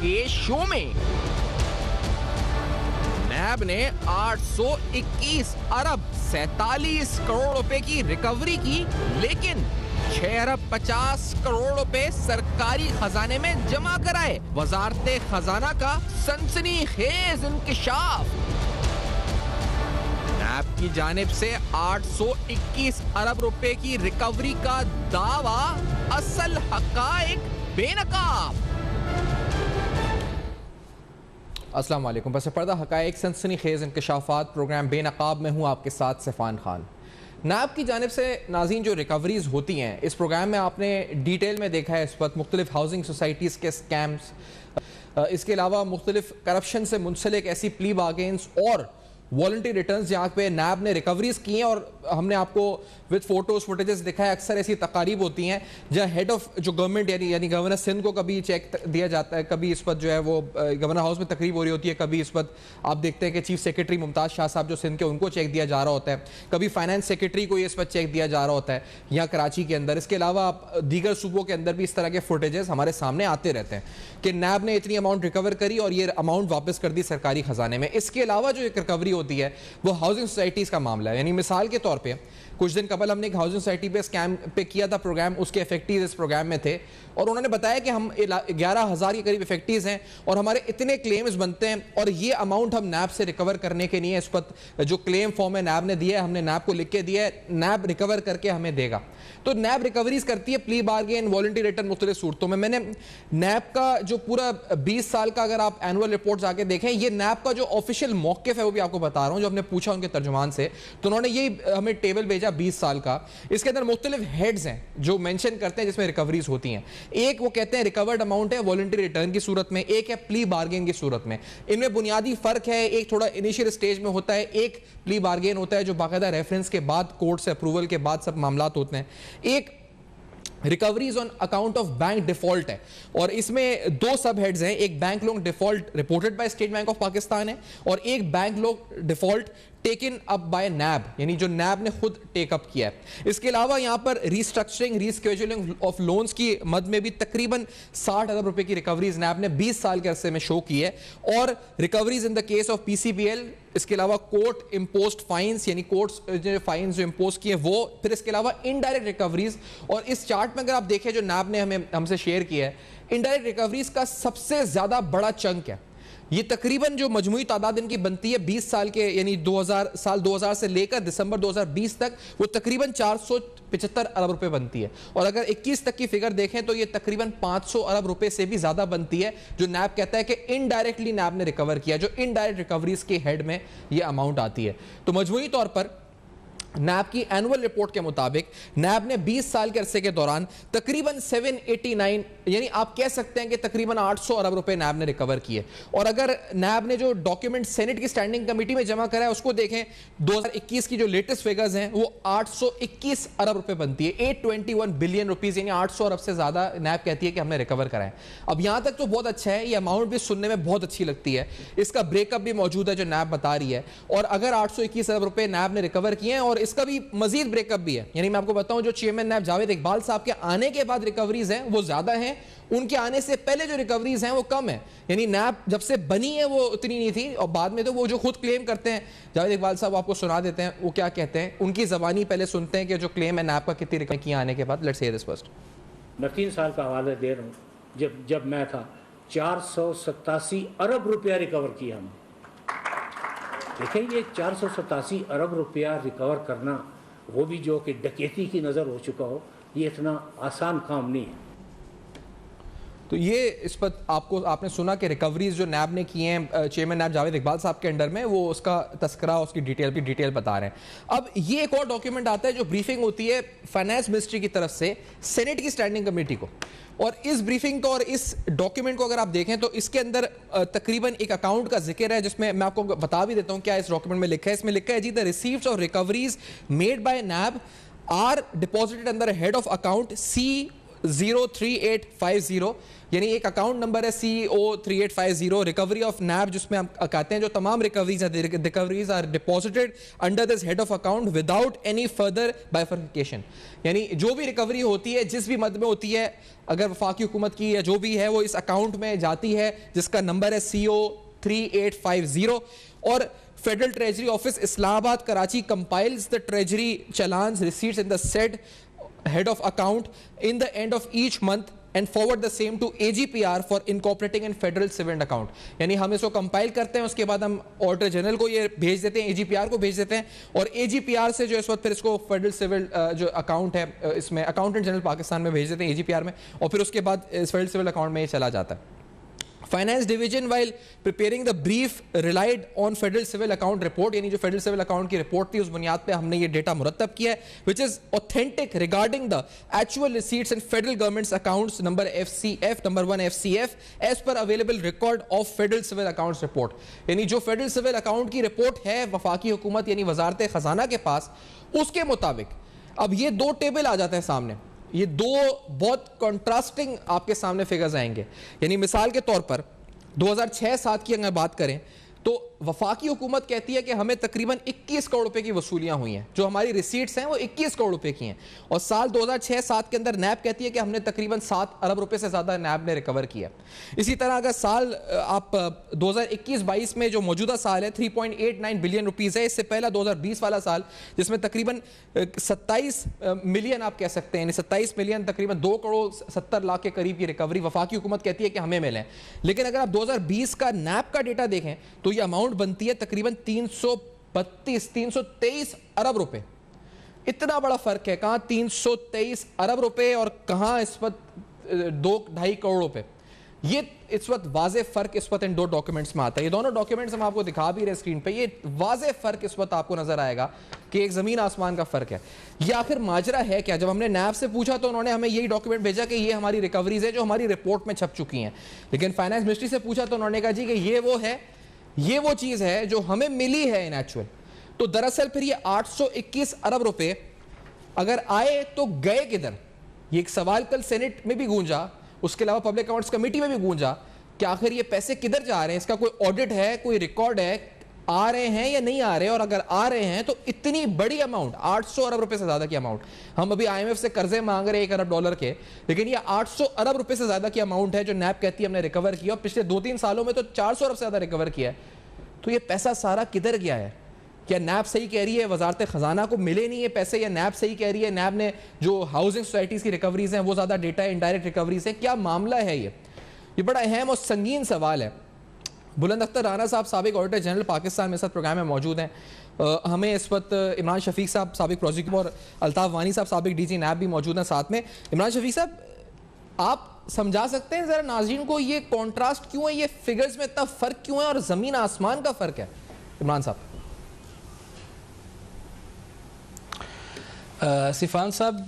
के शो में। नैब ने 821 अरब 47 करोड़ रुपए की रिकवरी की, लेकिन 6 अरब 50 करोड़ रुपए सरकारी खजाने में जमा कराए। वजारते खजाना का सनसनीखेज इंकशाफ। नैब की जानिब से 821 अरब रुपए की रिकवरी का दावा, असल हकाइक बेनकाब। अस्सलाम वालेकुम। बस पर्दा हकाइक सनसनीखेज इंकशाफात प्रोग्राम बेनकाब में हूँ आपके साथ सिफान खान। नैब की जानिब से नाज़रीन जो रिकवरीज होती हैं, इस प्रोग्राम में आपने डिटेल में देखा है इस वक्त मुख्तलिफ हाउसिंग सोसाइटीज़ के स्कैम्स, इसके अलावा मुख्तलिफ करप्शन से मुंसलिक ऐसी प्ली बार्गेन्स और वॉलंटरी रिटर्न्स जहाँ पे नैब ने रिकवरीज की हैं, और हमने आपको विद फोटोज फुटेजेस दिखाया। अक्सर ऐसी तकारीब होती हैं जहाँ हेड ऑफ जो गवर्नमेंट यानी गवर्नर सिंध को कभी चेक दिया जाता है, कभी इस वक्त जो है वो गवर्नर हाउस में तकरीब हो रही होती है, कभी इस वक्त आप देखते हैं कि चीफ सेक्रेटरी मुमताज़ शाह साहब जो सिंध के उनको चेक दिया जा रहा होता है, कभी फाइनेंस सेक्रेटरी को इस वक्त चेक दिया जा रहा होता है यहाँ कराची के अंदर। इसके अलावा दीगर सूबों के अंदर भी इस तरह के फुटेजेस हमारे सामने आते रहते हैं कि नैब ने इतनी अमाउंट रिकवर करी और ये अमाउंट वापस कर दी सरकारी खजाने में। इसके अलावा जो एक रिकवरी होती है वो हाउसिंग सोसाइटीज़ का मामला है। यानी मिसाल के तौर पे कुछ दिन कबल हमने एक हाउसिंग सोसाइटी पे स्कैम पे किया था प्रोग्राम, उसके इफेक्टिव इस प्रोग्राम में थे और उन्होंने बताया कि हम 11,000 के करीब इफेक्टिव हैं और हमारे इतने क्लेम्स बनते हैं और ये अमाउंट हम नैब से रिकवर करने के लिए इस वक्त जो क्लेम फॉर्म है नैब ने दिया है, हमने नैब को लिख के दिया है, नैब रिकवर करके हमें देगा। तो नैब रिकवरीज करती है प्ली बार्गेन, वॉलंटरी रिटर्न, मुख्तलिफ सूरतों में। मैंने नैब का जो पूरा 20 साल का अगर आप एनुअल रिपोर्ट आके देखें, ये नैब का जो ऑफिशियल मौक़िफ़ है वो भी आपको बता रहा हूँ, जो हमने पूछा उनके तर्जुमान से, तो उन्होंने ये हमें टेबल भेजा 20 साल का। इसके अंदर मुख्तलिफ हेड्स हैं जो मेंशन करते हैं जिसमें रिकवरीज होती हैं। एक वो कहते हैं रिकवर्ड अमाउंट है वॉलंटरी रिटर्न की सूरत में, एक है प्ली बार्गेन की सूरत में। इनमें बुनियादी फर्क है, एक थोड़ा इनिशियल स्टेज में होता है, एक प्ली बार्गेन होता है जो बाकायदा रेफरेंस के बाद कोर्ट से अप्रूवल के बाद सब मामलात होते हैं। एक recoveries on account of bank default है और इसमें दो सब हेड्स हैं, एक bank loan default reported by State Bank of Pakistan है और एक bank loan default taken up by NAB, यानी जो नैब ने खुद टेकअप किया है। इसके अलावा यहाँ पर रीस्ट्रक्चरिंग रीस्केजुलिंग ऑफ लोन्स की मद में भी तकरीबन 60 अरब रुपए की रिकवरीज नैब ने 20 साल के अरसे में शो की है और recoveries in the case of PCBL। इसके अलावा कोर्ट इम्पोज्ड फाइन्स, यानी कोर्ट्स फाइन्स जो इम्पोज किए वो, फिर इसके अलावा इनडायरेक्ट रिकवरीज। और इस चार्ट में अगर आप देखें जो नैब ने हमसे शेयर किया है, इनडायरेक्ट रिकवरीज का सबसे ज्यादा बड़ा चंक है। ये तकरीबन जो मजमूई तादाद इनकी बनती है 20 साल के, यानी 2000 से लेकर दिसंबर 2020 तक, वो तकरीबन 475 अरब रुपए बनती है। और अगर 21 तक की फिगर देखें तो ये तकरीबन 500 अरब रुपए से भी ज्यादा बनती है, जो नैब कहता है कि इनडायरेक्टली नैब ने रिकवर किया, जो इनडायरेक्ट रिकवरीज के हेड में ये अमाउंट आती है। तो मजमूई तौर पर नैब की एनुअल रिपोर्ट के मुताबिक नैब ने 20 साल के अरसे के दौरान तकरीबन 789, यानी आप कह सकते हैं कि तकरीबन 800 अरब रुपए नैब ने रिकवर किए। और अगर नैब ने जो डॉक्यूमेंट सेनेट की स्टैंडिंग कमेटी में जमा करा है उसको देखें, 2021 की जो लेटेस्ट फिगर्स हैं वो 821 अरब रुपए बनती है, 821 बिलियन रुपीज, यानी 800 अरब से ज्यादा नैब कहती है कि हमने रिकवर करा है। अब यहां तक तो बहुत अच्छा है, ये अमाउंट भी सुनने में बहुत अच्छी लगती है। इसका ब्रेकअप भी मौजूद है जो नैब बता रही है, और अगर 821 अरब रुपए नैब ने रिकवर किए हैं और इसका भी मजीद ब्रेकअप भी है। यानी मैं आपको बताऊं, जो चेयरमैन नैब जावेद इकबाल साहब के आने के बाद रिकवरीज हैं वो ज्यादा हैं, उनके आने से पहले जो रिकवरीज हैं वो कम है। यानी नैब जब से बनी है वो उतनी नहीं थी, और बाद में तो वो जो खुद क्लेम करते हैं, जावेद इकबाल साहब आपको सुना देते हैं वो क्या कहते हैं, उनकी जबानी पहले सुनते हैं कि जो क्लेम है नैब का कितनी रिकवरी किया आने के बाद। Let's hear this first. मैं 3 साल का हवाला दे रहा हूँ, जब मैं था 487 अरब रुपया रिकवर किया हमने। देखिए ये 487 अरब रुपया रिकवर करना, वो भी जो कि डकैती की नज़र हो चुका हो, ये इतना आसान काम नहीं है। तो ये इस पर आपने सुना कि रिकवरीज जो नैब ने की हैं चेयरमैन नैब जावेद इकबाल साहब के अंडर में, वो उसका तस्करा, उसकी डिटेल बता रहे हैं। अब ये एक और डॉक्यूमेंट आता है जो ब्रीफिंग होती है फाइनेंस मिनिस्ट्री की तरफ से सेनेट की स्टैंडिंग कमेटी को, और इस ब्रीफिंग को और इस डॉक्यूमेंट को अगर आप देखें तो इसके अंदर तकरीबन एक अकाउंट का जिक्र है, जिसमें मैं आपको बता भी देता हूं क्या इस डॉक्यूमेंट में लिखा है। इसमें लिखा है जी, the receives of recoveries made by NAB are deposited under head of account CO3850, यानी एक अकाउंट नंबर है CO3850, रिकवरी ऑफ नैब, जिसमें हम कहते हैं जो तमाम recoveries are deposited under this head of account without any further bifurcation. यानी जो भी रिकवरी होती है, जिस भी मद में होती है, अगर वफाकी हुकूमत की या जो भी है, वो इस अकाउंट में जाती है जिसका नंबर है CO3850, और federal treasury office Islamabad Karachi compiles the treasury चालान्स receipts in the said head of account in the end of each month and forward the same to AGPR for incorporating in federal civil account। यानी हम इसको compile करते हैं, उसके बाद हम auditor general को ये भेज देते हैं, AGPR को भेज देते हैं, और AGPR से जो इस वक्त फिर इसको फेडरल सिविल जो अकाउंट है इसमें अकाउंटेंट जनरल पाकिस्तान में भेज देते हैं AGPR में, और फिर उसके बाद इस फेडरल सिविल अकाउंट में ये चला जाता है। Finance division while preparing the brief relied on federal civil account report, यानी जो फेडरल सिविल अकाउंट की रिपोर्ट थी उस बुनियाद पे हमने ये डेटा मुरतब किया है, which is authentic regarding the actual receipts in federal government's accounts number FCF number 1 FCF as per available record of federal civil accounts report. यानी जो फेडरल सिविल अकाउंट की रिपोर्ट है वफाकी हुकूमत यानी वजारत खजाना के पास, उसके मुताबिक अब ये दो टेबल आ जाते हैं सामने, ये दो बहुत कॉन्ट्रास्टिंग आपके सामने फिगर्स आएंगे। यानी मिसाल के तौर पर 2006-7 की अगर बात करें तो वफाकी हुकूमत कहती है कि हमें तकरीबन 21 करोड़ रुपए की वसूलियां हुई हैं, जो हमारी रिसीट्स हैं वो 21 करोड़ रुपए की हैं, और साल 2006-7 के अंदर नैब कहती है कि हमने तकरीबन 7 अरब रुपए से ज़्यादा नैब ने रिकवर किया। इसी तरह अगर साल आप 2021-22 में जो मौजूदा साल है 3.89 बिलियन रुपीज़ है, इससे पहला 2020 वाला साल जिसमें तकरीबन 27 मिलियन आप कह सकते हैं, 27 मिलियन तकरीबन 2 करोड़ 70 लाख के करीब की रिकवरी वफाकी हुकूमत कहती है कि हमें मिले। लेकिन अगर आप 2020 का नैब का डेटा देखें तो ये अमाउंट बनती है तकरीबन 323 अरब रुपए। इतना बड़ा फर्क है, कहां 323 अरब रुपए और कहां इस वक्त 2-2.5 करोड़ रुपए। ये इस वक्त वाज़े फर्क इस वक्त इन दो डॉक्यूमेंट्स में आता है। ये दोनों डॉक्यूमेंट्स हम आपको दिखा भी रहे स्क्रीन पे, ये वाज़े फर्क इस वक्त आपको नजर आएगा कि एक जमीन आसमान का फर्क है। ये आखिर माजरा है क्या? जब हमने नैब से पूछा तो उन्होंने हमें यही डॉक्यूमेंट भेजा कि ये हमारी रिकवरीज है जो हमारी रिपोर्ट में छप चुकी हैं, लेकिन फाइनेंस मिनिस्ट्री से पूछा तो उन्होंने कहा जी कि ये वो है, ये वो चीज है जो हमें मिली है इन एक्चुअल। तो दरअसल फिर ये 821 अरब रुपए अगर आए तो गए किधर? ये एक सवाल कल सेनेट में भी गूंजा, उसके अलावा पब्लिक अकाउंट्स कमेटी में भी गूंजा कि आखिर ये पैसे किधर जा रहे हैं, इसका कोई ऑडिट है, कोई रिकॉर्ड है, आ रहे हैं या नहीं आ रहे, और अगर आ रहे हैं तो इतनी बड़ी अमाउंट 800 अरब रुपए से ज्यादा की अमाउंट। हम अभी IMF से कर्जे मांग रहे हैं 1 अरब डॉलर के, लेकिन ये 800 अरब रुपए से ज्यादा की अमाउंट है जो नैब कहती है हमने रिकवर किया, और पिछले 2-3 सालों में तो 400 अरब से ज्यादा रिकवर किया है। तो ये पैसा सारा किधर गया है? क्या नैब सही कह रही है वजारत खजाना को मिले नहीं है पैसे, या नैब सही कह रही है नैब ने जो हाउसिंग सोसाइटीज की रिकवरीज हैं वो ज्यादा डेटा है, इनडायरेक्ट रिकवरीज है? क्या मामला है? ये बड़ा अहम और संगीन सवाल है। बुलंद अख्तर राना साहब साबिक ऑडिटर जनरल पाकिस्तान में इस वक्त प्रोग्राम में मौजूद हैं। हमें इस वक्त इमरान शफीक साहब साबिक प्रोसिक्यूटर और अल्ताफ वानी साहब साबिक DG नैब भी मौजूद हैं साथ में। इमरान शफीक साहब, आप समझा सकते हैं जरा नाज़रीन को ये कॉन्ट्रास्ट क्यों है, ये फिगर्स में इतना फर्क क्यों है और जमीन आसमान का फर्क है? इमरान साहब। सिफान साहब,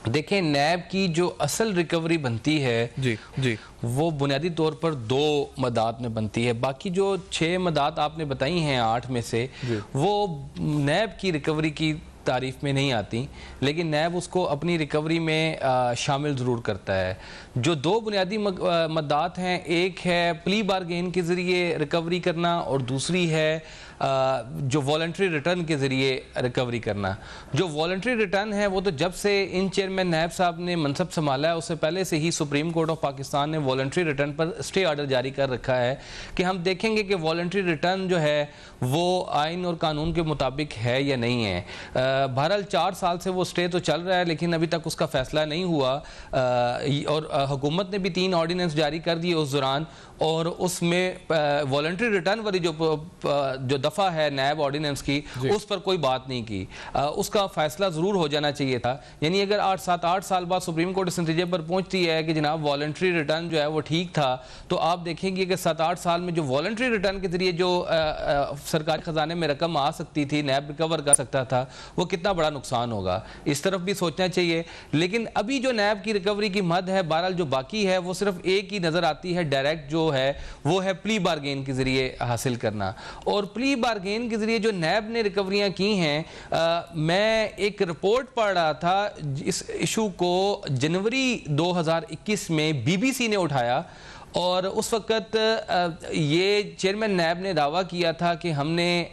देखें, नैब की जो असल रिकवरी बनती है जी जी वो बुनियादी तौर पर 2 मदात में बनती है। बाकी जो 6 मदात आपने बताई हैं 8 में से, वो नैब की रिकवरी की तारीफ में नहीं आती, लेकिन नैब उसको अपनी रिकवरी में शामिल ज़रूर करता है। जो 2 बुनियादी मदात हैं, एक है प्ली बारगेन के ज़रिए रिकवरी करना और दूसरी है जो वॉलंटरी रिटर्न के ज़रिए रिकवरी करना। जो वॉलंटरी रिटर्न है वो तो जब से इन चेयरमैन नैब साहब ने मनसब संभाला है उससे पहले से ही सुप्रीम कोर्ट ऑफ पाकिस्तान ने वॉलंटरी रिटर्न पर स्टे ऑर्डर जारी कर रखा है कि हम देखेंगे कि वॉलंटरी रिटर्न जो है वो आइन और कानून के मुताबिक है या नहीं है। बहरहाल 4 साल से वो स्टे तो चल रहा है, लेकिन अभी तक उसका फैसला नहीं हुआ, और हुकूमत ने भी 3 ऑर्डिनेंस जारी कर दिए उस दौरान, और उसमें वॉलंटरी रिटर्न वाली जो दफ़ा है नैब ऑर्डिनेंस की, उस पर कोई बात नहीं की। उसका फैसला ज़रूर हो जाना चाहिए था। यानी अगर 7-8 साल बाद सुप्रीम कोर्ट इस नतीजे पर पहुंचती है कि जनाब वॉलंटरी रिटर्न जो है वो ठीक था, तो आप देखेंगे कि 7-8 साल में जो वॉलंटरी रिटर्न के जरिए जो सरकारी खजाने में रकम आ सकती थी, नैब रिकवर कर सकता था, वो कितना बड़ा नुकसान होगा, इस तरफ भी सोचना चाहिए। लेकिन अभी जो नैब की रिकवरी की मद है, बहरहाल जो बाकी है वो सिर्फ एक ही नज़र आती है, डायरेक्ट जो जो है वो है प्ली बारगेन के ज़रिए हासिल करना। और प्ली बारगेन के ज़रिए जो नैब ने रिकवरियाँ की हैं, मैं एक रिपोर्ट पढ़ रहा था, इस इशू को जनवरी 2021 में BBC ने उठाया और उस वक़्त ये चेयरमैन नैब ने दावा किया था कि हमने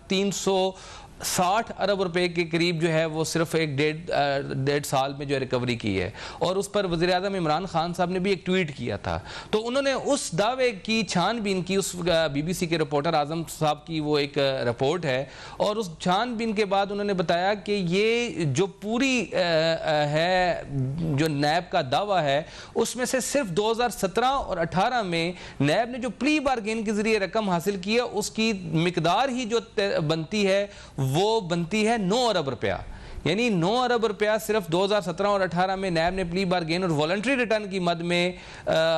360 अरब रुपए के करीब जो है वो सिर्फ एक डेढ़ साल में जो रिकवरी की है। और उस पर वज़ीर आज़म इमरान खान साहब ने भी एक ट्वीट किया था। तो उन्होंने उस दावे की छानबीन की, उस BBC के रिपोर्टर आज़म साहब की वो एक रिपोर्ट है, और उस छानबीन के बाद उन्होंने बताया कि ये जो पूरी है जो नैब का दावा है उसमें से सिर्फ 2017 और 18 में नैब ने जो प्ली बारगेन के ज़रिए रकम हासिल की है उसकी मिकदार ही जो बनती है वो बनती है 9 अरब रुपया। यानी 9 अरब रुपया सिर्फ 2017 और 18 में नैब ने प्ली बारगेन और वॉलंटरी रिटर्न की मद में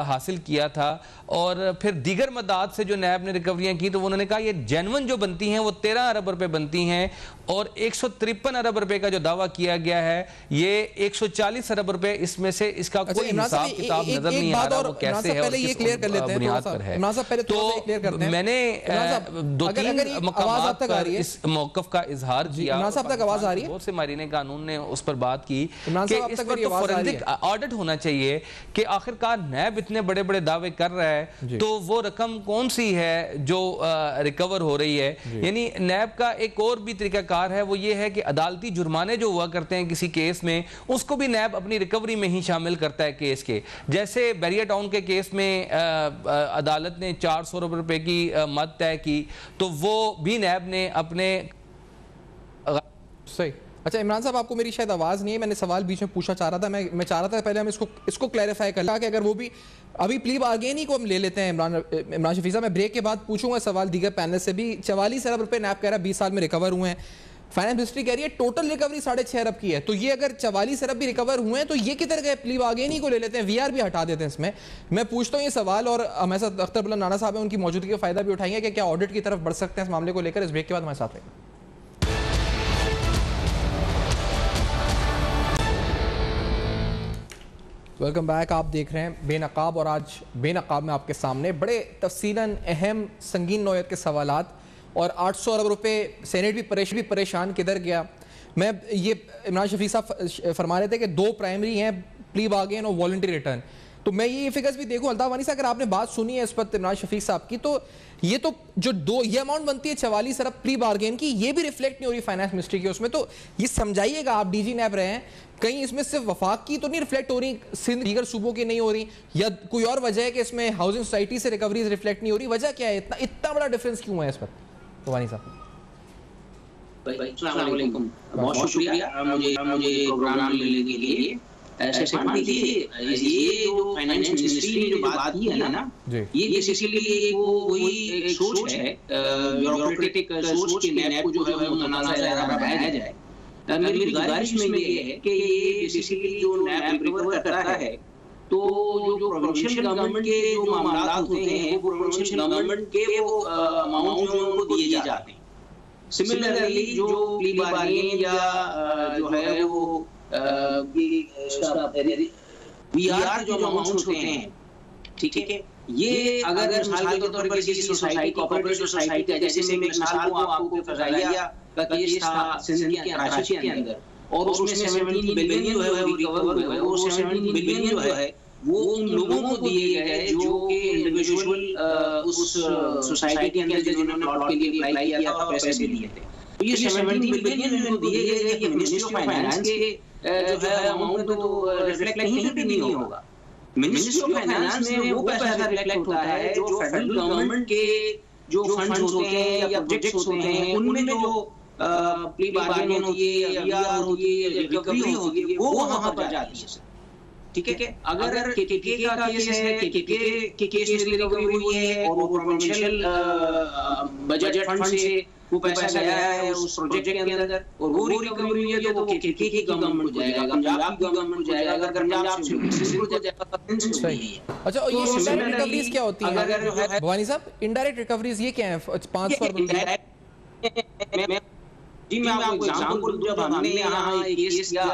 हासिल किया था। और फिर दीगर मदाद से जो नैब ने रिकवरियाँ की तो उन्होंने कहा ये जेनवन जो बनती हैं वो 13 अरब रुपए बनती हैं, और 153 अरब रुपए का जो दावा किया गया है ये 140 अरब रुपए इसमें से इसका कोई हिसाब किताब नजर नहीं आ रहा, वो कैसे है और किस बुनियाद पर है। तो मैंने दो-तीन मकामात पर इस मौक़िफ़ का इजहार किया। बहुत से मारीने कानून ने उस पर बात की कि इस पर तो फोरेंसिक ऑडिट होना चाहिए कि आखिरकार नैब इतने बड़े बड़े दावे कर रहा है तो वो रकम कौन सी है जो रिकवर हो रही है। यानी नैब का एक और भी तरीकाकार है, वो ये है कि अदालती जुर्माने जो हुआ करते हैं किसी केस में उसको भी नैब अपनी रिकवरी में ही शामिल करता है केस के। जैसे बैरिया टाउन के केस में अदालत ने 400 रुपए की मद तय की तो वो भी नैब ने अपने सही। अच्छा इमरान साहब, आपको मेरी शायद आवाज़ नहीं है, मैंने सवाल बीच में पूछना चाह रहा था, मैं चाह रहा था पहले हम इसको क्लैरिफाई कर लें कि अगर वो भी अभी प्ली बारगेन ही को हम ले लेते हैं। इमरान शफी साहब, मैं ब्रेक के बाद पूछूंगा सवाल दीगर पैनल से भी। 44 अरब रुपए नैब कह रहा है 20 साल में रिकवर हुए हैं, फाइनेंस मिनिस्ट्री कह रही है टोटल रिकवरी 6.5 अरब की है। तो ये अगर 44 अरब भी रिकवर हुए हैं तो ये किधर गए? प्ली बारगेन ही को ले लेते हैं, VR भी हटा देते हैं इसमें। मैं पूछता हूँ ये सवाल, और हमारे साथ अख्तर बुलंद नाना साहब हैं, उनकी मौजूदगी का फायदा भी उठाएंगे कि क्या ऑडिट की तरफ बढ़ सकते हैं इस मामले को लेकर। इस ब्रेक के बाद हमारे साथ रहेंगे। Welcome back. आप देख रहे हैं बेनकाब, और आज बेनकाब में आपके सामने बड़े तफसीलन अहम संगीन नौयत के सवालात। और 800 अरब रुपए सेनेट भी परेशान किधर गया। मैं ये इमरान शफी साहब फरमा रहे थे कि 2 प्राइमरी हैं, प्ली बारगेन और वॉलंटरी रिटर्न। तो मैं ये फिगर्स भी देखूं अल्ताफ वानी साहब, अगर आपने बात सुनी है इस पर इमरान शफी साहब की, तो ये तो जो ये अमाउंट बनती है 44 अरब प्री बारगेन की, ये भी रिफ्लेक्ट नहीं हो रही फाइनेंस मिनिस्ट्री की उसमें। तो ये समझाइएगा, आप DG नैब रहे हैं, कहीं इसमें सिर्फ वफाक की तो नहीं रिफ्लेक्ट हो रही, सिंध दीगर सूबों की नहीं हो रही, या कोई और वजह है कि इसमें हाउसिंग सोसाइटी से रिकवरीज रिफ्लेक्ट नहीं हो रही? वजह क्या है? इतना बड़ा डिफरेंस क्यों है इस पर वानी साहब? बहुत शुक्रिया मुझे प्रोग्राम लेने के लिए। ऐसे देखिए, ये जो फाइनेंस मिनिस्ट्री ने जो बात की है ना, ये बेसिकली वही एक सोच है, ब्यूरोक्रेटिक सोच के नैब को जो है वो तनाज़ा बनाया जाए। मेरी गुजारिश में ये है कि ये बेसिकली जो नैब रिकवर करता है तो जो प्रोविंशियल गवर्नमेंट के जो मामलात होते हैं वो प्रोविंशियल गवर्नमेंट के वो अमाउंट जो उनको दिए जाते हैं। सिमिलरली जो प्ली बारगेन या जो है वो VR जो अमाउंट होते हैं, ठीक है, ये अगर मिसाल के तौर पर किसी सोसाइटी, कोऑपरेटिव सोसाइटी है, जैसे मैं मिसाल को आपको फजाइया का केस था सिंध के कराची के अंदर, और उसमें 17 बिलियन जो है वो रिकवर हुए, और 17 बिलियन जो है वो उन लोगों को दिए गए जो कि इंडिविजुअल उस सोसाइटी के अंदर जिन्होंने प्लॉट के लिए अप्लाई किया था और पैसे दिए थे। तो ये 17 बिलियन जो दिए गए ये मिनिस्ट्री ऑफ फाइनेंस के जो है अमाउंट तो रिफ्लेक्ट नहीं होगा। मिनिस्ट्री ऑफ फाइनेंस में वो पैसा रिफ्लेक्ट होता है जो फेडरल गवर्नमेंट के जो फंड्स होते हैं या प्रोजेक्ट्स होते हैं, उनमें जो प्ली बारगेन होती है या VR होती है या रिकवरी होती है वो वहां पर जाती है। ठीक है, अगर KKK का केस है, KKK के केस में रिकवरी हुई है और वो प्रोविंशियल बजट फंड से वो पैसा गया है उस प्रोजेक्ट के अंदर और वो रिकवरी हुई है तो वो KKK की गवर्नमेंट को जाएगा, पंजाब की गवर्नमेंट को जाएगा। अगर पंजाब से सही। अच्छा, और ये इनडायरेक्ट रिकवरीज क्या होती हैं अगर भवानी साहब? इनडायरेक्ट रिकवरीज ये क्या है? 500 रुपए जी मैं आपको एग्जांपल दूं। जब हमने यहाँ एक केस किया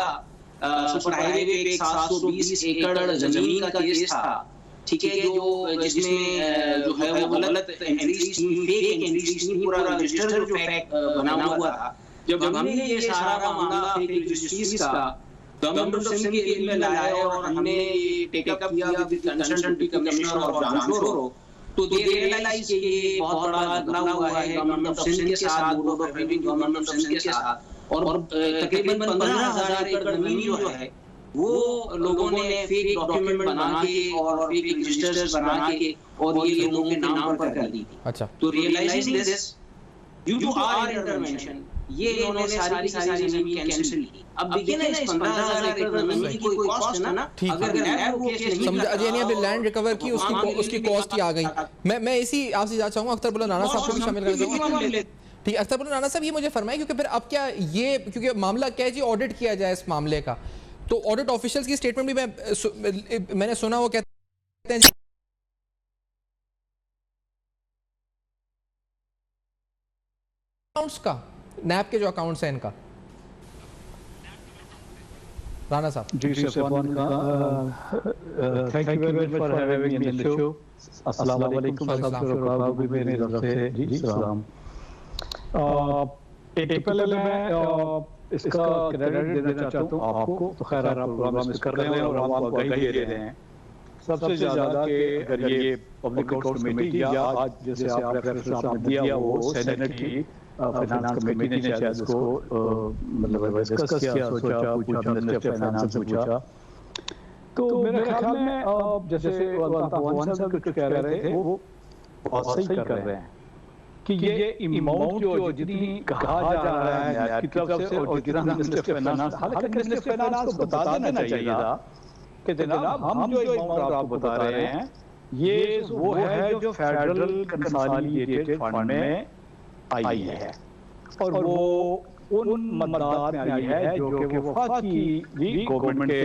सुपर हाईवे पे 720 एकड़ जमीन का केस था, ठीक है, जो जिसमें जो है वो गलत एंट्रीज थी, फेक एंट्रीज थी, पूरा रजिस्टर जो फेक बना हुआ था। जब हमने ये सारा मामला फेक रजिस्ट्रीज का गवर्नमेंट ऑफ सिंध के एरिया में लाया और हमने ये टेकअप किया विद कंसर्न डिप्टी कमिश्नर और जामशोरो, तो दे रियलाइज कि ये बहुत बड़ा गलत हुआ है गवर्नमेंट ऑफ सिंध के साथ, board of revenue government of Sindh के साथ। और तकरीबन 15,000 एकड़ जमीन जो है वो लोगों ने फेक डॉक्यूमेंट बना के और फेक रजिस्टर्स बना के और ये लोगों के नाम पर कर दी। अच्छा, तो realising this due to our intervention ये इन्होंने सारी जमीन कैंसिल की। अब देखिए ना, इस 15,000 एकड़ जमीन की कोई कॉस्ट है ना, अगर नैब वो केस नहीं समझा जी, अभी लैंड रिकवर की उसकी कॉस्ट ही आ गई। मैं इसी आपसे जानना चाहूंगा, अख्तर बुल्ला राणा साहब को भी शामिल कर दूंगा। ठीक है, अख्तर बुल्ला राणा साहब ये मुझे फरमाएं, क्योंकि फिर अब क्या ये, क्योंकि मामला क्या है जी, ऑडिट किया जाए इस मामले का, तो ऑडिट ऑफिशियल्स की स्टेटमेंट भी मैंने सुना, वो कहते हैं अकाउंट्स का, नैब के जो अकाउंट्स हैं इनका। राणा साहब ji, thank you very much for having me in the show. अस्सलाम वालेकुम सबको भी मेरी तरफ से जी सलाम। एक पहले मैं इसका क्रेडिट देना चाहता हूँ आपको, तो खैर आप प्रोग्राम इस कर रहे हैं और आप आगाही दे रहे हैं सबसे ज्यादा कि अगर ये पब्लिक अकाउंट्स कमेटी या आज जैसे आप रेफरेंस आपने दिया वो सेनेट की फाइनेंस कमेटी ने शायद इसको मतलब डिस्कस किया, सोचा, पूछा, मिनिस्टर फाइनेंस से पूछा। तो मेरे ख्याल में जैसे भगवान साहब कुछ कह रहे थे वो बहुत सही कर रहे हैं कि ये अमाउंट जो जितनी कहा जा रहा है नैब की तरफ से और जितना मिनिस्टर फाइनेंस, हालांकि मिनिस्टर फाइनेंस को बता देना चाहिए था कि जनाब हम जो अमाउंट आपको बता रहे हैं ये वो है जो फेडरल कंसोलिडेटेड फंड में आई है और वो उन मदद में आई है जो कि वफाकी गवर्नमेंट के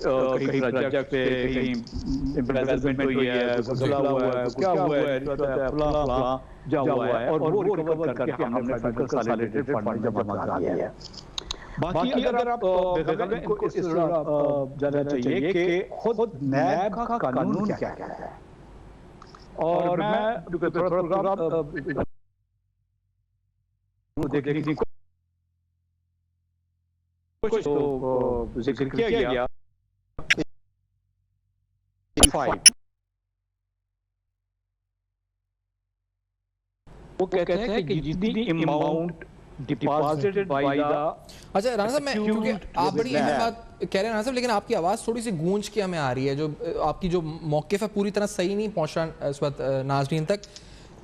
कहीं प्रोजेक्ट पे कहीं इन्वेस्टमेंट हुई है, गुजरा हुआ है, क्या हुआ है, फला जा हुआ है और वो रिकवर करके हमने फेडरल कंसोलिडेटेड फंड में जमा करा दिया है। बाकी अगर आप इनको इस तरह जानना चाहिए कि खुद नैब का कानून क्या है, और मैं थोड़ा प्रोग्राम देखने की कुछ तो जिक्र किया गया। वो कहते हैं कि जितनी अमाउंट डिपॉजिटेड बाय द, अच्छा राणा साहब, मैं क्योंकि आप बड़ी अहम बात कह रहे हैं राणा साहब, लेकिन आपकी आवाज़ थोड़ी सी गूंज के हमें आ रही है, जो आपकी जो मौक़िफ़ है पूरी तरह सही नहीं पहुंच रहा इस वक्त नाज़रीन तक,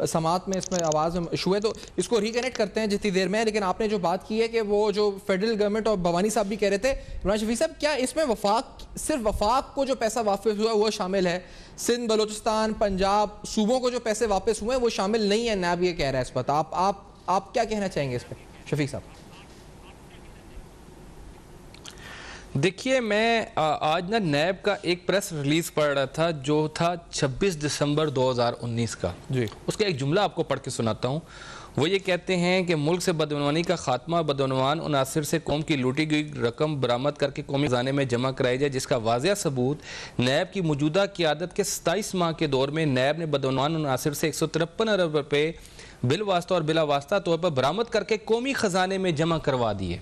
समात में इसमें आवाज़ में इशू है, तो इसको रिकनेक्ट करते हैं जितनी देर में। लेकिन आपने जो बात की है कि वो जो फेडरल गवर्नमेंट और भवानी साहब भी कह रहे थे, इमरान शफी साहब, क्या इसमें वफाक, सिर्फ वफाक को जो पैसा वापस हुआ वो शामिल है, सिंध, बलूचिस्तान, पंजाब सूबों को जो पैसे वापस हुए वो शामिल नहीं है? नैब ये कह रहा है इस पर, आप क्या कहना चाहेंगे इस पर शफीक साहब? देखिए, मैं आज ना नैब का एक प्रेस रिलीज पढ़ रहा था जो था 26 दिसंबर 2019 का जी। उसका एक जुमला आपको पढ़ के सुनाता हूँ। वो ये कहते हैं कि मुल्क से बदअमनी का खात्मा, बदअनवान अनासिर से कौम की लूटी गई रकम बरामद करके कौमी खजाने में जमा कराई जाए, जिसका वाज़िया सबूत नैब की मौजूदा क़यादत के 27 माह के दौर में नैब ने बदअनवान अनासिर से 153 अरब रुपये बिल वास्ता और बिला वास्ता तौर पर बरामद करके कौमी खजाने में जमा करवा दिए।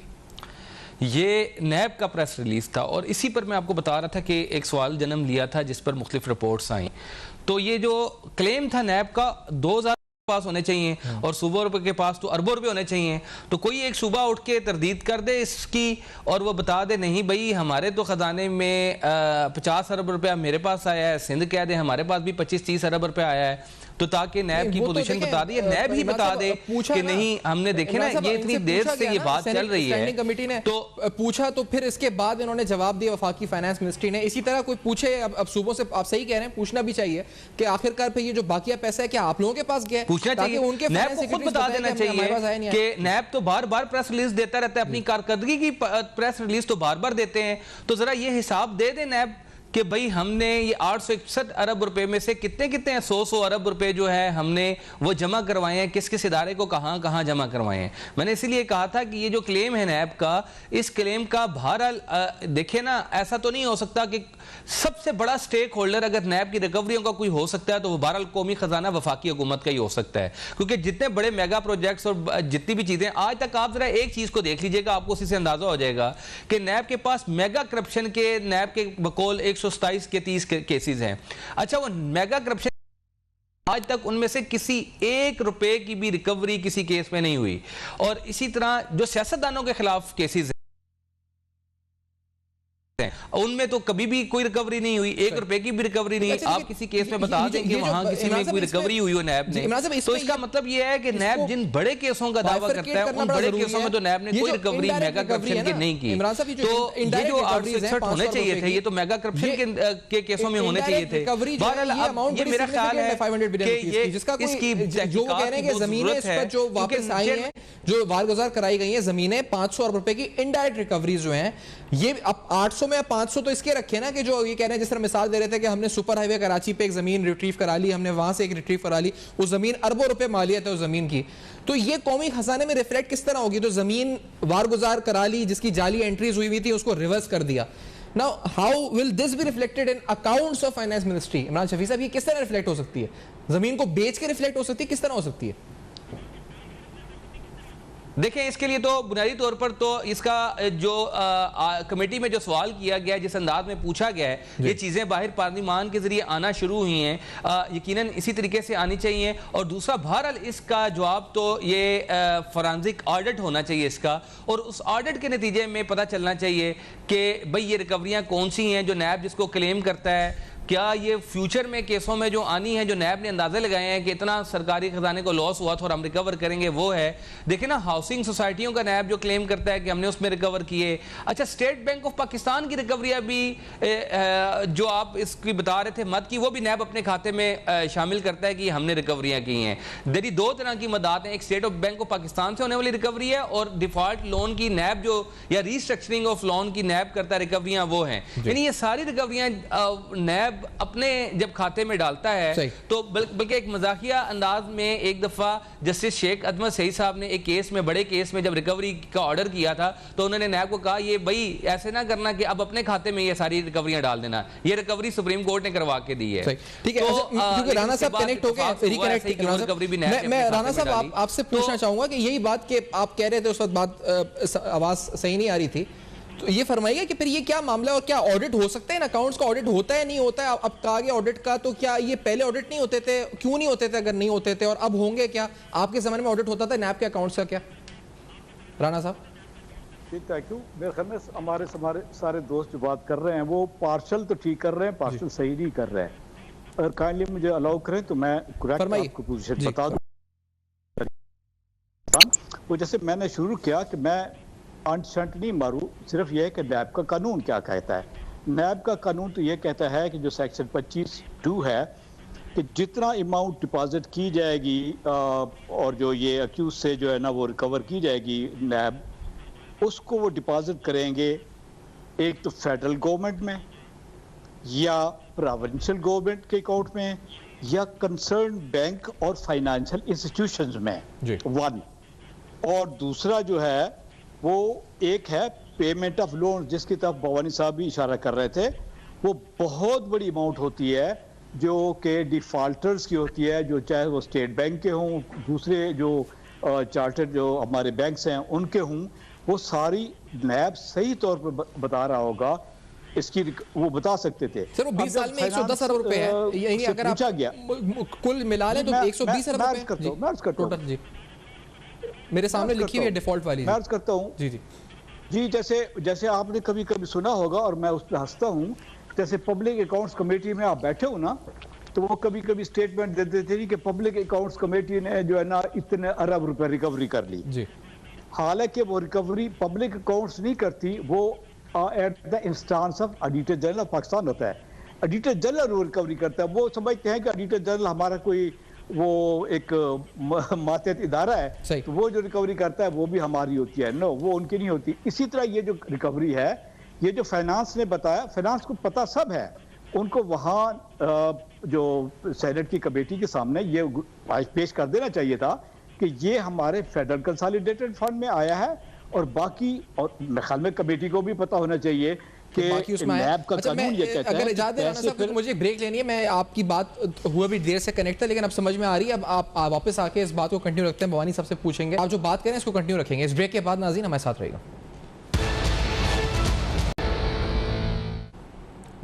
ये नैब का प्रेस रिलीज था और इसी पर मैं आपको बता रहा था कि एक सवाल जन्म लिया था जिस पर मुख्तलिफ रिपोर्ट्स आई। तो ये जो क्लेम था नैब का 2000 पास होने चाहिए और सूबों रुपए के पास तो अरबों रुपए होने चाहिए, तो कोई एक सूबा उठ के तरदीद कर दे इसकी और वो बता दे नहीं भाई हमारे तो खजाने में 50 अरब रुपया मेरे पास आया है, सिंध कह दे हमारे पास भी 25-30 अरब रुपया आया है, तो ताकि नैब की पोजीशन बता दी, नैब ही बता दे कि नहीं हमने देखे ना ये इतनी देर से ये बात चल रही है। कमेटी ने तो पूछा, तो फिर इसके बाद इन्होंने जवाब दिया वफाकी फाइनेंस मिनिस्ट्री ने। इसी तरह कोई पूछे अब सूबों से, आप सही कह रहे हैं, पूछना भी चाहिए कि आखिरकार फिर ये जो बाकिया पैसा है क्या आप लोगों के पास गया, पूछना चाहिए, उनके नैब को खुद बता देना चाहिए कि नैब तो बार बार प्रेस रिलीज देता रहता है, अपनी कारकर्दगी की प्रेस रिलीज तो बार बार देते हैं, तो जरा ये हिसाब दे दे नैब कि भाई हमने ये 861 अरब रुपए में से कितने कितने 100 अरब रुपए जो है हमने वो जमा करवाए हैं, किस किस इदारे को कहाँ कहाँ जमा करवाए हैं। मैंने इसीलिए कहा था कि ये जो क्लेम है नैब का, इस क्लेम का बहरहाल देखिए ना, ऐसा तो नहीं हो सकता कि सबसे बड़ा स्टेक होल्डर अगर नैब की रिकवरियों का कोई हो सकता है तो वो बहरहाल कौमी खजाना वफाकी हुकूमत का ही हो सकता है, क्योंकि जितने बड़े मेगा प्रोजेक्ट्स और जितनी भी चीजें आज तक, आप जरा एक चीज को देख लीजिएगा, आपको उसी से अंदाजा हो जाएगा कि नैब के पास मेगा करप्शन के नैब के बकौल 127 के 30 केसेस हैं। अच्छा, वो मेगा करप्शन आज तक उनमें से किसी एक रुपए की भी रिकवरी किसी केस में नहीं हुई। और इसी तरह जो सियासतदानों के खिलाफ केसेस हैं उनमें तो कभी भी कोई रिकवरी नहीं हुई, 1 रुपए की भी रिकवरी नहीं। आप किसी केस में बता दें कि वहां किसी में कोई रिकवरी हुई हो नैब ने, तो इसका मतलब यह है कि नैब जिन बड़े केसों का दावा करता है उन बड़े केसों में तो नैब ने कोई रिकवरी मेगा करप्शन की नहीं की। तो ये जो 861 होने चाहिए थे, ये तो मेगा करप्शन के केसों में होने चाहिए थे। बहरहाल ये मेरा ख्याल है कि ये इसकी जो कह रहे हैं कि जमीनें इस पर जो वापस आई हैं, जो वारगुजार कराई गई हैं जमीनें, 500 अरब रुपए की इनडायरेक्ट रिकवरीज जो हैं, ये अब 800 में 500 तो इसके रखे ना कि जो ये कह रहे हैं, जिस तरह मिसाल दे रहे थे कि हमने सुपर हाईवे कराची पे एक जमीन रिट्रीव करा ली, हमने वहां से एक रिट्रीव करा ली, वो जमीन अरबों रुपए मालियत है उस जमीन की, तो ये कौमी खजाने में रिफ्लेक्ट किस तरह होगी? तो जमीन वारगुजार करा ली जिसकी जाली एंट्रीज हुई हुई थी, उसको रिवर्स कर दिया। Now how will this be reflected in accounts of finance ministry? Imran Shafi साहब, ये किस तरह रिफ्लेक्ट हो सकती है? जमीन को बेच के रिफ्लेक्ट हो सकती है, किस तरह हो सकती है? देखें, इसके लिए तो बुनियादी तौर पर तो इसका जो कमेटी में जो सवाल किया गया है, जिस अंदाज में पूछा गया है, ये चीज़ें बाहर पार्लिमान के जरिए आना शुरू हुई हैं, यकीनन इसी तरीके से आनी चाहिए। और दूसरा, बहरहाल इसका जवाब तो ये फॉरेंसिक ऑडिट होना चाहिए इसका, और उस ऑडिट के नतीजे में पता चलना चाहिए कि भाई ये रिकवरियाँ कौन सी हैं जो नैब जिसको क्लेम करता है, क्या ये फ्यूचर में केसों में जो आनी है, जो नैब ने अंदाजे लगाए हैं कि इतना सरकारी खजाने को लॉस हुआ था और हम रिकवर करेंगे, वो है। देखिए ना, हाउसिंग सोसाइटियों का नैब जो क्लेम करता है कि हमने उसमें रिकवर किए। अच्छा, स्टेट बैंक ऑफ पाकिस्तान की रिकवरियाँ भी जो आप इसकी बता रहे थे मद की, वो भी नैब अपने खाते में शामिल करता है कि हमने रिकवरियाँ की हैं। देखिए, 2 तरह की मदाद हैं, एक state of bank of Pakistan से होने वाली रिकवरी है, और डिफॉल्ट लोन की नैब जो या रीस्ट्रक्चरिंग ऑफ लोन की नैब करता है रिकवरियाँ, वो हैं। यानी ये सारी रिकवरियाँ नैब अपने जब खाते में डालता है तो बल्कि एक मजाकिया अंदाज में एक दफा जस्टिस शेख अदमत सईद साहब ने एक केस में, बड़े केस में, जब रिकवरी का ऑर्डर किया था तो उन्होंने नैब को कहा, ये भाई ऐसे ना करना कि अब अपने खाते में ये सारी रिकवरियां डाल देना, ये रिकवरी सुप्रीम कोर्ट ने करवा के दी है। ठीक है, क्योंकि राणा साहब कनेक्ट हो गए, मैं राणा साहब आपसे पूछना चाहूंगा कि यही बात कि आप कह रहे थे उस वक्त बात आवाज सही नहीं आ रही थी, तो ये फरमाइएगा कि फिर ये क्या मामला, और क्या ऑडिट हो सकता है इन अकाउंट्स का? ऑडिट होता है, नहीं होता है? अब कहा गया ऑडिट का, तो क्या ये पहले ऑडिट नहीं होते थे? क्यों नहीं होते थे अगर नहीं होते थे, और अब होंगे क्या? आपके जमाने में ऑडिट होता था नैब के अकाउंट्स का क्या? राणा साहब। Thank you. मेरे ख्याल में हमारे सारे दोस्त जो बात कर रहे हैं वो पार्शल तो ठीक कर रहे हैं, पार्शल सही नहीं कर रहे हैं। अगर काइंडली मुझे अलाउ करें तो मैं करेक्ट आपको पोजीशन बता दूं। वो जैसे मैंने शुरू किया कि मैं अंट शंट नहीं मारूं, सिर्फ यह है कि नैब का कानून क्या कहता है। नैब का कानून तो यह कहता है कि जो सेक्शन 25(2) है कि जितना अमाउंट डिपॉजिट की जाएगी और जो ये अक्यूज से जो है ना वो रिकवर की जाएगी नैब, उसको वो डिपॉजिट करेंगे एक तो फेडरल गवर्नमेंट में या प्रोविंशियल गवर्नमेंट के अकाउंट में या कंसर्न बैंक और फाइनेंशियल इंस्टीट्यूशंस में, 1। और दूसरा जो है वो एक है पेमेंट ऑफ लोन, जिसकी तरफ भवानी साहब भी इशारा कर रहे थे। वो बहुत बड़ी अमाउंट होती है जो कि डिफॉल्टर्स की होती है, जो चाहे वो स्टेट बैंक के हों, दूसरे जो चार्टर्ड जो हमारे बैंक्स हैं उनके हों, वो सारी नैब सही तौर पर बता रहा होगा इसकी, वो बता सकते थे। सर वो 20 साल में 110 अरब रुपए है, यही अगर आप गया कुल मिला लें तो 120 अरब रुपए टोटल। जी, मेरे सामने लिखी हुई है डिफॉल्ट वाली। मैं अर्ज करता हूँ जी, जैसे आपने कभी कभी सुना होगा और मैं उस पर हंसता हूँ, जैसे पब्लिक अकाउंट्स कमेटी में आप बैठे हो ना, तो वो कभी कभी स्टेटमेंट देते थे कि पब्लिक अकाउंट्स कमेटी ने जो है ना इतने अरब रुपए रिकवरी कर ली जी। हालांकि वो रिकवरी पब्लिक अकाउंट्स नहीं करती, वो eight the instance of auditor general of Pakistan होता है। ऑडिटर जनरल वो रिकवरी करता है। वो समझते हैं कि ऑडिटर जनरल हमारा कोई वो एक मातहत इदारा है, तो वो जो रिकवरी करता है वो भी हमारी होती है। नो, वो उनकी नहीं होती। इसी तरह ये जो रिकवरी है ये जो फाइनेंस ने बताया, फाइनेंस को पता सब है, उनको वहाँ जो सेनेट की कमेटी के सामने ये पेश कर देना चाहिए था कि ये हमारे फेडरल कंसोलिडेटेड फंड में आया है, और बाकी, और मेरे ख्याल में कमेटी को भी पता होना चाहिए कि नैब का कानून ये कहता है। अगर इजाजत दें राना साहब, क्योंकि मुझे ब्रेक लेनी है, मैं आपकी बात हुआ भी देर से कनेक्ट था लेकिन अब समझ में आ रही है। अब आप वापस आके इस बात को कंटिन्यू रखते हैं, भवानी सबसे पूछेंगे, आप जो बात करें इसको कंटिन्यू रखेंगे। इस ब्रेक के बाद नाज़रीन हमारे साथ रहेगा।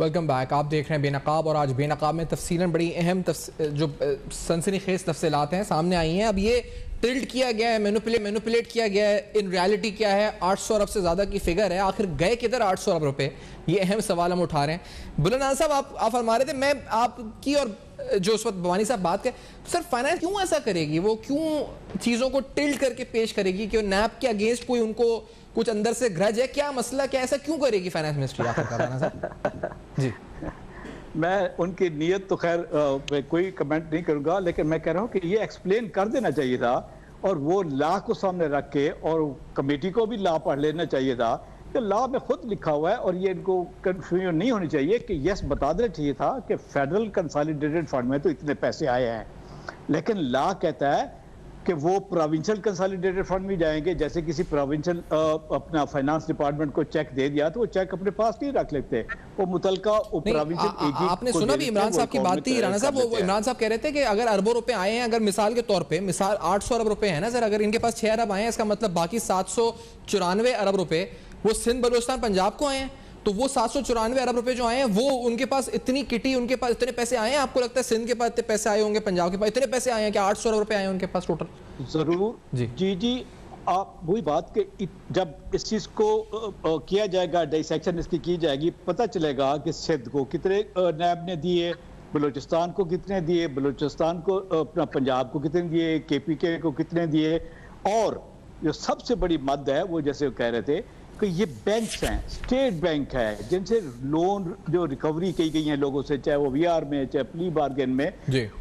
वेलकम बैक, आप देख रहे हैं बेनकाब, और आज बेनकाब में तफसीलन बड़ी अहम जो सनसनीखेज तफसीलात हैं सामने आई हैं। अब ये टिल्ट किया गया है, मैनिपुलेट किया गया है, इन रियलिटी क्या है? 800 अरब से ज़्यादा की फिगर है, आखिर गए किधर 800 अरब रुपए? ये अहम सवाल हम उठा रहे हैं। बुलंद साहब, आप फरमा रहे थे, मैं आपकी और जो उस वक्त भवानी साहब बात करें, सर फाइनेंस क्यों ऐसा करेगी? वो क्यों चीज़ों को टिल्ट करके पेश करेगी कि नैब के अगेंस्ट कोई उनको कुछ अंदर से ग्रज है? क्या मसला, क्या ऐसा क्यों करेगी फाइनेंस मिनिस्ट्री आखिरकार? जी, मैं उनकी नीयत तो खैर कोई कमेंट नहीं करूंगा, लेकिन मैं कह रहा हूं कि ये एक्सप्लेन कर देना चाहिए था, और वो लॉ को सामने रख के, और कमेटी को भी लॉ पढ़ लेना चाहिए था कि लॉ में खुद लिखा हुआ है, और ये इनको कंफ्यूजन नहीं होनी चाहिए कि यस बता देना चाहिए था कि फेडरल कंसोलिडेटेड फंड में तो इतने पैसे आए हैं, लेकिन लॉ कहता है कि वो प्रोविंशियल कंसोलिडेटेड फंड में जाएंगे। जैसे किसी प्रोविंशियल अपना फाइनेंस डिपार्टमेंट को चेक दे दिया तो वो चेक अपने पास नहीं रख लेते, वो मुतलका प्रोविंशियल एजी। आपने सुना भी इमरान साहब की बात थी राना साहब, वो इमरान साहब कह रहे थे कि अगर अरबों रुपए आए हैं, अगर मिसाल के तौर पे 800 अरब रुपए है ना सर, अगर इनके पास 6 अरब आए हैं, इसका मतलब बाकी 794 अरब रुपए वो सिंध बलूचिस्तान पंजाब को आए हैं। तो वो 794 अरब रुपए जो आए हैं, वो उनके पास इतनी किटी, उनके पास इतने पैसे आए हैं? आपको लगता है सिंध के पास इतने पैसे आए होंगे, पंजाब के पास इतने पैसे आए हैं क्या? 800 अरब रुपए आए हैं उनके पास टोटल? जरूर जी, आप वही बात कि जब इस चीज को किया जाएगा, डाइसेक्शन इसकी की जाएगी, पता चलेगा कि सिंध को कितने नैब ने दिए, बलूचिस्तान को कितने दिए, बलूचिस्तान को अपना पंजाब को कितने दिए, KPK को कितने दिए। और जो सबसे बड़ी मद है वो जैसे कह रहे थे कि ये बैंक्स हैं, स्टेट बैंक है, जिनसे लोन जो रिकवरी की गई है लोगों से, चाहे वो VR में, चाहे प्ली बार्गेन में,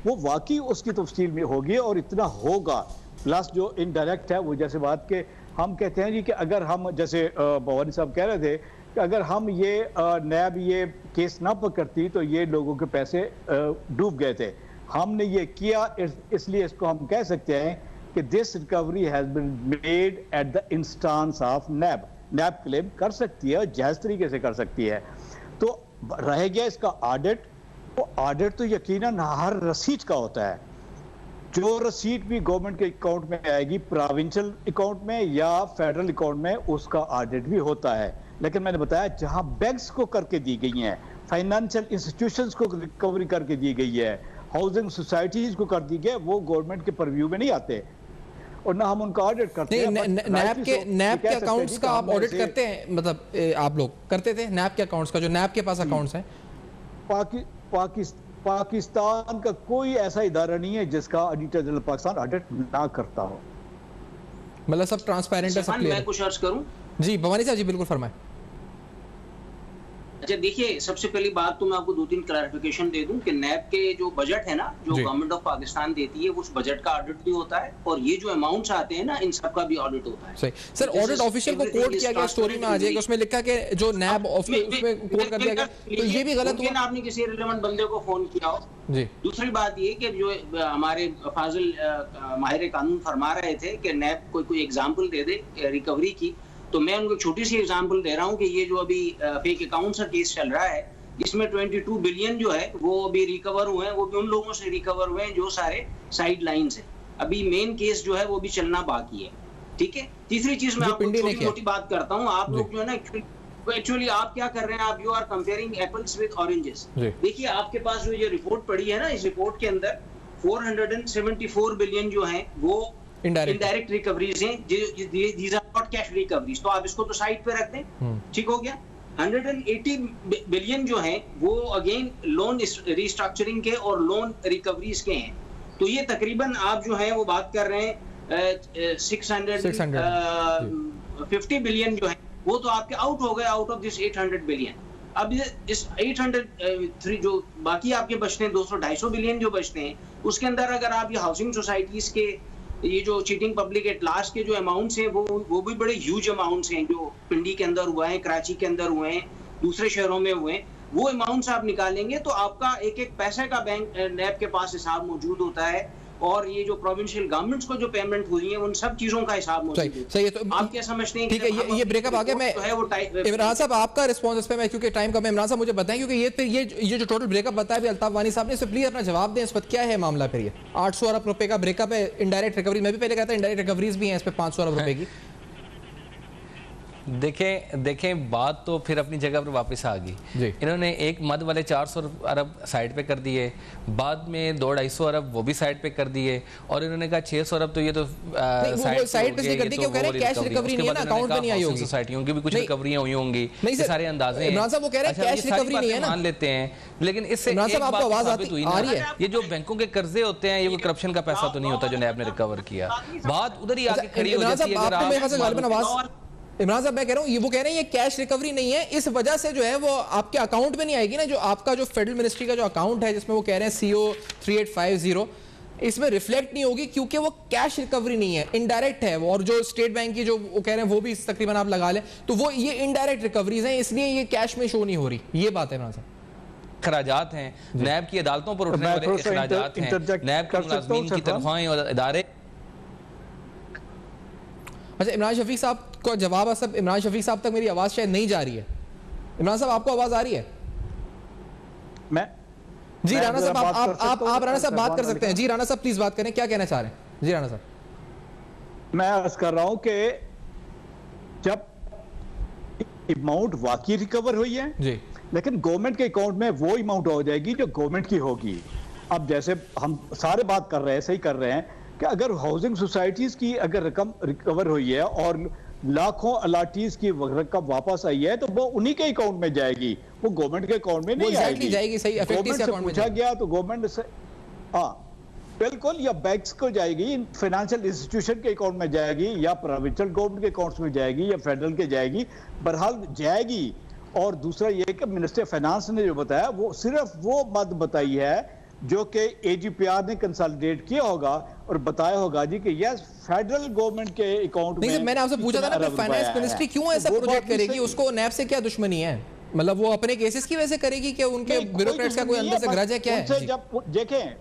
वो वाकई उसकी तफसील में होगी और इतना होगा। प्लस जो इनडायरेक्ट है, वो जैसे बात के हम कहते हैं जी कि अगर हम, जैसे भवानी साहब कह रहे थे कि अगर हम ये नैब ये केस ना पकड़ती तो ये लोगों के पैसे डूब गए थे। हमने ये किया, इसलिए इसको हम कह सकते हैं कि this recovery has been made at the instance of NAB. NAB claim कर सकती है और जायज तरीके से कर सकती है। तो रह गया इसका ऑडिट। वो ऑडिट तो यकीनन हर रसीद का होता है, जो रसीद भी गवर्नमेंट के अकाउंट में आएगी, प्रोविंशियल अकाउंट में या फेडरल अकाउंट में, उसका ऑडिट भी होता है। लेकिन मैंने बताया जहां बैंक्स को करके दी गई हैं, फाइनेंशियल इंस्टीट्यूशंस को रिकवरी करके दी गई है, हाउसिंग सोसाइटीज को कर दी गई, वो गवर्नमेंट के परव्यू में नहीं आते और ना हम उनका ऑडिट करते हैं। नैब के अकाउंट्स का आप ऑडिट करते हैं? मतलब आप लोग करते थे नैब के अकाउंट्स का, जो नैब के पास अकाउंट्स हैं? पाकिस्तान का कोई ऐसा इदारा नहीं है जिसका ऑडिटर जनरल पाकिस्तान ऑडिट ना करता हो। मतलब सब ट्रांसपेरेंट है, सब क्लियर है। मैं कुछ अर्ज करूं? जी भवानी साहब, जी बिल्कुल फरमाएं। अच्छा देखिए, सबसे पहली बात तो मैं आपको 2-3 क्लैरिफिकेशन दे दूं कि नैब के जो बजट है ना, जो गवर्नमेंट ऑफ पाकिस्तान देती है, उस बजट का ऑडिट भी होता है, और ये जो अमाउंट्स आते हैं ना, इन सब का भी ऑडिट होता है। सही सर, ऑडिट ऑफिशियल को कोड किया गया, स्टोरी में आ जाएगा, उसमें लिखा कि जो नैब उसमें कोड कर दिया गया, तो ये भी गलत हुआ। आपने किसी रिलेवेंट बंदे को फोन किया हो जी। दूसरी बात ये कि जो हमारे फाजिल माहिर कानून फरमा रहे थे कि नैब कोई एग्जाम्पल दे दे रिकवरी की, तो मैं उनको छोटी सी एग्जांपल दे रहा हूं कि ये जो अभी फेक अकाउंट्स का केस चल रहा है, इसमें 22 बिलियन जो है वो अभी रिकवर हुए हैं, वो भी उन लोगों से रिकवर हुए हैं जो सारे साइड लाइंस है। अभी मेन केस जो है वो भी चलना बाकी है, ठीक है। तीसरी चीज मैं आपको छोटी मोटी बात करता हूँ, आप लोग जो है ना एक्चुअली आप क्या कर रहे हैं, आप you are comparing apples with oranges. देखिए आपके पास जो ये रिपोर्ट पड़ी है ना, इस रिपोर्ट के अंदर 474 बिलियन जो है वो इनडायरेक्ट रिकवरीज हैं, these are not cash recoveries. तो आप इसको तो साइड पे रख दें, ठीक हो गया। 180 बिलियन जो है वो अगेन लोन रिस्ट्रक्चरिंग के और लोन रिकवरीज के हैं। तो ये तकरीबन आप जो है वो बात कर रहे हैं 650 बिलियन जो है वो तो आपके आउट हो गए आउट ऑफ दिस 800 बिलियन। अब इस 803 जो बाकी आपके बचते हैं 200-250 बिलियन जो बचते हैं, उसके अंदर अगर आप ये हाउसिंग सोसाइटीज के ये जो चीटिंग पब्लिक एट लास्ट के जो अमाउंट्स हैं वो भी बड़े ह्यूज अमाउंट्स हैं, जो पिंडी के अंदर हुआ है, कराची के अंदर हुए हैं, दूसरे शहरों में हुए हैं। वो अमाउंट्स आप निकालेंगे तो आपका एक एक पैसे का बैंक नैब के पास हिसाब मौजूद होता है, और ये जो प्रोविंशियल गवर्नमेंट्स को जो पेमेंट हुई है उन सब चीजों का हिसाब मौजूद है। सही है। तो आप क्या समझते हैं? ठीक है, ये ब्रेकअप आ गया। मैं इमरान साहब आपका रिस्पांस इस पे, मैं क्योंकि टाइम कम है, इमरान साहब मुझे बताएं, क्योंकि ये जो टोटल ब्रेकअप बताया भी अल्ताफ वानी साहब ने, इससे प्लीज अपना जवाब दें। इस वक्त क्या है मामला? फिर ये 800 अरब रुपए का ब्रेकअप है, इनडायरेक्ट रिकवरी, मैं भी पहले कहता इंडायरेक्ट रिकवरीज भी हैं इस पे 500 अरब रुपए की। देखें बात तो फिर अपनी जगह पर वापस आ गई। इन्होंने एक मद वाले 400 अरब साइड पे कर दिए, बाद में 200-250 अरब वो भी साइड पे कर दिए, और इन्होंने कहा 600 अरब तो ये तो साइड पे कर दी, क्यों कह रहे हैं कैश रिकवरी नहीं है ना, अकाउंट में नहीं आई होगी, सोसाइटियों की भी कुछ रिकवरियां हुई होंगी, सारे अंदाजे इमरान साहब वो कह रहे हैं कैश रिकवरी नहीं है ना, मान लेते हैं। लेकिन इससे इमरान साहब आपको आवाज आ रही है? ये जो बैंकों के कर्जे होते हैं, ये कोई करप्शन का पैसा तो नहीं होता जो नैब ने रिकवर किया। बात उधर ही आके खड़ी हो जाती है। इमरान साहब मैं कह रहा हूँ, ये वो कह रहे हैं ये कैश रिकवरी नहीं है, इस वजह से जो है वो आपके अकाउंट में नहीं आएगी ना, जो आपका जो फेडरल मिनिस्ट्री का जो अकाउंट है जिसमें वो कह रहे हैं CO 3850, इसमें रिफ्लेक्ट नहीं होगी क्योंकि वो कैश रिकवरी नहीं है, इनडायरेक्ट है वो। और जो स्टेट बैंक की जो वो कह रहे हैं वो भी तकरीबन आप लगा लें, तो वो ये इनडायरेक्ट रिकवरीज हैं, इसलिए ये कैश में शो नहीं हो रही। ये बात है इमरान साहब। खराजात हैं, नैब की अदालतों पर उठने वाले खराजात हैं, नैब के मुलाज़मीन की तनख्वाहें और इदारे। अच्छा, इमरान शफीक साहब को जवाब है। सब इमरान शफीक साहब तक मेरी आवाज शायद नहीं जा रही है। इमरान साहब आपको आवाज आ रही है? जी राना साहब, आप राना साहब बात कर सकते हैं। जी राना साहब प्लीज बात करें, क्या कहना चाह रहे हैं? जी राना साहब। मैं अर्ज कर रहा हूं कि जब अमाउंट वाकई रिकवर हुई है जी, लेकिन गवर्नमेंट के अकाउंट में वो अमाउंट हो जाएगी जो गवर्नमेंट की होगी। अब जैसे हम सारे बात कर रहे हैं, सही कर रहे हैं कि अगर हाउसिंग सोसाइटीज की अगर रकम रिकवर हुई है और लाखों अलाटीज की रकम वापस आई है, तो वो उन्हीं के अकाउंट में जाएगी, वो गवर्नमेंट के अकाउंट में नहीं जाएगी। सही, गवर्नमेंट से पूछा गया तो गवर्नमेंट से बिल्कुल, या बैंक्स को जाएगी, फाइनेंशियल इंस्टीट्यूशन के अकाउंट में जाएगी, या प्रोविंशियल गवर्नमेंट के अकाउंट्स में जाएगी, या फेडरल के जाएगी, बहरहाल जाएगी। और दूसरा ये कि मिनिस्टर फाइनेंस ने जो बताया वो सिर्फ वो मद बताई है जो कि AGPR ने कंसोलिडेट किया होगा और बताया होगा जी कि यस फेडरल गवर्नमेंट के अकाउंट में। मैंने आपसे पूछा था ना फाइनेंस मिनिस्ट्री क्यों ऐसा प्रोजेक्ट करेगी, उसको नैब से क्या दुश्मनी है? मतलब वो अपने केसेस की वजह से करेगी कि उनके ब्यूरोक्रेट्स का कोई अंदर से ग्रज है क्या है? जब देखें,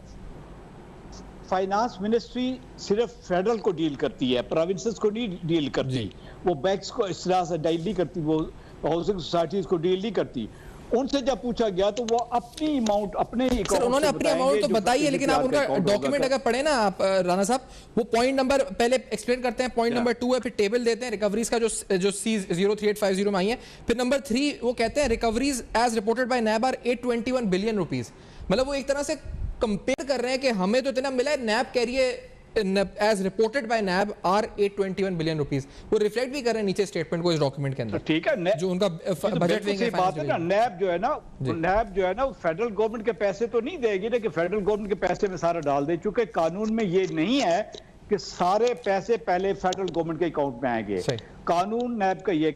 फाइनेंस मिनिस्ट्री सिर्फ फेडरल को डील करती है, प्रोविंसेस को नहीं डील करती, वो बैंक्स को इस तरह से डील नहीं करती, वो हाउसिंग सोसाइटीज को डील नहीं करती। उनसे जब पूछा गया तो वो अपनी अमाउंट अपने उन्होंने अपनी अमाउंट तो बताई है, लेकिन आप उनका डॉक्यूमेंट अगर पढ़े ना आप राना साहब, वो पॉइंट नंबर पहले एक्सप्लेन करते हैं, पॉइंट नंबर 2 है, फिर टेबल देते हैं रिकवरीज का जो C03850 में आई है, फिर नंबर 3 वो कहते हैं recoveries as reported by NAB are 821 billion rupees. मतलब वो एक तरह से कंपेयर कर रहे हैं कि हमें तो इतना मिला है, नैब कह रही है as reported by NAB are 821 billion rupees. वो रिफ्लेक्ट भी कर रहे हैं नीचे स्टेटमेंट को इस डॉक्यूमेंट के अंदर। ठीक है, जो उनका बजट विंग है, बात है ना, नैब जो है ना फेडरल गवर्नमेंट के पैसे तो नहीं देगी ना कि फेडरल गवर्नमेंट के पैसे में सारा डाल दे, क्योंकि कानून में ये नहीं है कि सारे पैसे पहले फेडरल गवर्नमेंट के अकाउंट में आएंगे। कानून नैब का ये